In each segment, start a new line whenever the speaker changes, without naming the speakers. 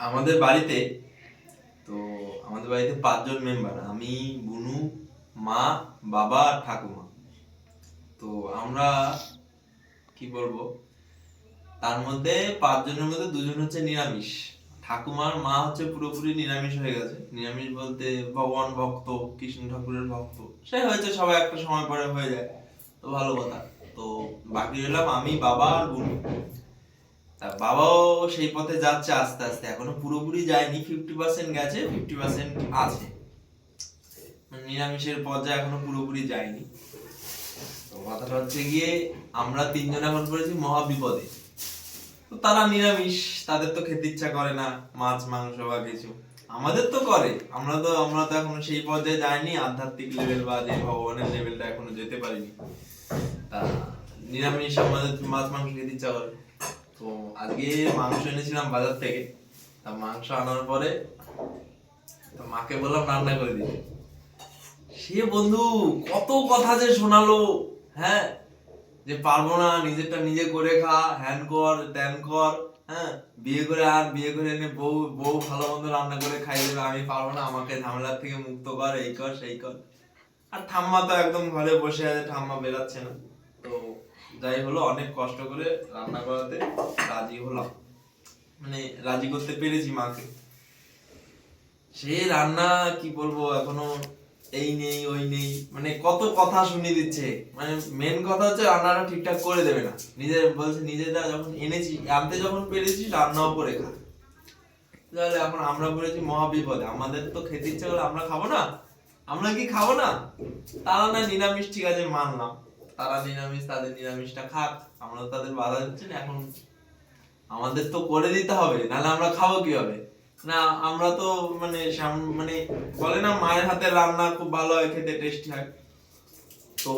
আমাদের বাড়িতে তো আমাদের বাড়িতে 5 জন মেম্বার, আমি, বুনু, মা, বাবা আর ঠাকুমা। তো আমরা কি বলবো, তার মধ্যে 5 জনের মধ্যে 2জন হচ্ছে নিরামিষ। ঠাকুমার মা হচ্ছে পুরোপুরি নিরামিষ হয়ে গেছে। নিরামিষ বলতে ভগবান ভক্ত, কৃষ্ণ ঠাকুরের ভক্ত। সে হয়েছে, সবাই একটা সময় পরে হয়ে যায়, তো ভালো কথা। তো বাকি রইলাম আমি, বাবা আর বুনু। তা বাবাও সেই পথে যাচ্ছে আস্তে আস্তে, এখনো পুরোপুরি যায়নি, 50% গেছে, 50% আছে। মানে নিরামিষের পর্যায়ে এখনো পুরোপুরি যায়নি। তো কথাটা হচ্ছে গিয়ে, আমরা 3জন এখন পড়েছি মহা বিপদে। তো তারা নিরামিষ, তাদের তো খেতে ইচ্ছা করে না মাছ মাংস বা কিছু। আমাদের তো করে, আমরা তো এখনো সেই পর্যায়ে যাইনি, আধ্যাত্মিক লেভেল বা যে ভগবানের লেভেলটা এখনো যেতে পারিনি। তা নিরামিষ আমাদের মাছ মাংস খেতে ইচ্ছা করে। তো আজকে মাংস এনেছিলাম বাজার থেকে। তা মাংস আনার পরে মাকে বললাম রান্না করে দিতে। সে বন্ধু কত কথা যে শোনালো, হ্যাঁ, যে পারবো না, নিজেরটা নিজে করে খা, হ্যান কর ত্যান কর, হ্যাঁ, বিয়ে করে আর বিয়ে করে এনে বউ বউ ভালো মন্দ রান্না করে খাই দেবে, আমি পারবো না, আমাকে ঝামেলার থেকে মুক্ত কর, এই কর সেই কর। আর ঠাম্মা তো একদম ঘরে বসে আছে, ঠাম্মা বেরাচ্ছে না। তো যাই হলো, অনেক কষ্ট করে রান্না করাতে রাজি হলাম, মানে রাজি করতে পেরেছি মাকে। সে রান্না কি বলবো, এখনো এই নেই ওই নেই, মানে কত কথা শুনিয়ে দিচ্ছে। মানে মেন কথা হচ্ছে রান্নাটা ঠিকঠাক করে দেবে না। নিজের বলছে নিজেরা যখন এনেছি, আনতে যখন পেরেছি রান্নাও করে খা। তাহলে এখন আমরা পড়েছি মহা বিপদে। আমাদের তো খেতে ইচ্ছে করলে আমরা খাবো না? আমরা কি খাবো না? তারা না নিরামিষ, ঠিক আছে মানলাম, তারা নিরামিষ, তাদের নিরামিষটা খাক, আমরা তো তাদের বাধা দিচ্ছি না। এখন আমাদের তো করে দিতে হবে, নাহলে আমরা খাবো কিভাবে? না, আমরা তো মানে মানে বলে না মায়ের হাতের রান্না খুব ভালো হয়, খেতে টেস্টি হয়। তো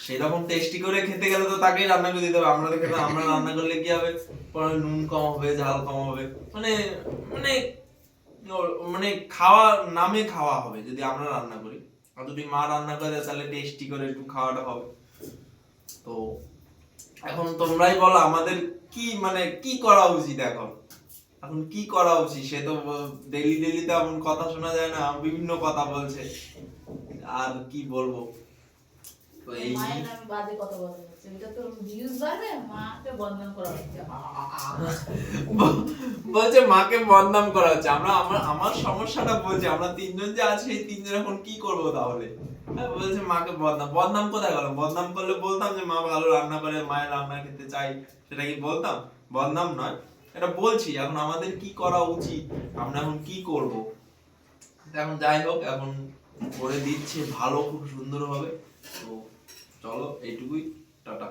সেরকম টেস্টি করে খেতে গেলে তো তাকেই রান্না করে দিতে হবে। আমরা তো খেতে, আমরা রান্না করলে কি হবে, পরে নুন কম হবে, ঝাল কম হবে, মানে মানে মানে খাওয়া নামে খাওয়া হবে যদি আমরা রান্না করি। আর যদি মা রান্না করে তাহলে টেস্টি করে একটু খাওয়াটা হবে। তো এখন তোমরাই বলো আমাদের কি, মানে কি করা উচিত এখন? এখন কি করা উচিত? সে তো ডেইলি ডেইলি তো এমন কথা শোনা যায় না, বিভিন্ন কথা বলছে, আর কি বলবো। তো এই
মায়ের নামে বাজে কথা বলা হচ্ছে, এটা তো ভিউজ বাড়বে, মাকে বদনাম করা হচ্ছে।
বলছে মাকে বদনাম করা হচ্ছে। আমরা আমার সমস্যাটা বলছি, আমরা 3জন যে আছি, এই 3জন এখন কি করব তাহলে? বলছে মাকে বদনাম, বদনাম কোথায় গেল? বদনাম করলে বলতাম যে মা ভালো রান্না করে, মায়ের রান্না খেতে চাই, সেটা কি বলতাম? বদনাম নয়, এটা বলছি। এখন আমাদের কি করা উচিত, আমরা এখন কি করব? এখন যাই হোক, এখন করে দিচ্ছে ভালো, খুব সুন্দর হবে। তো চলো এইটুকুই, টাটা।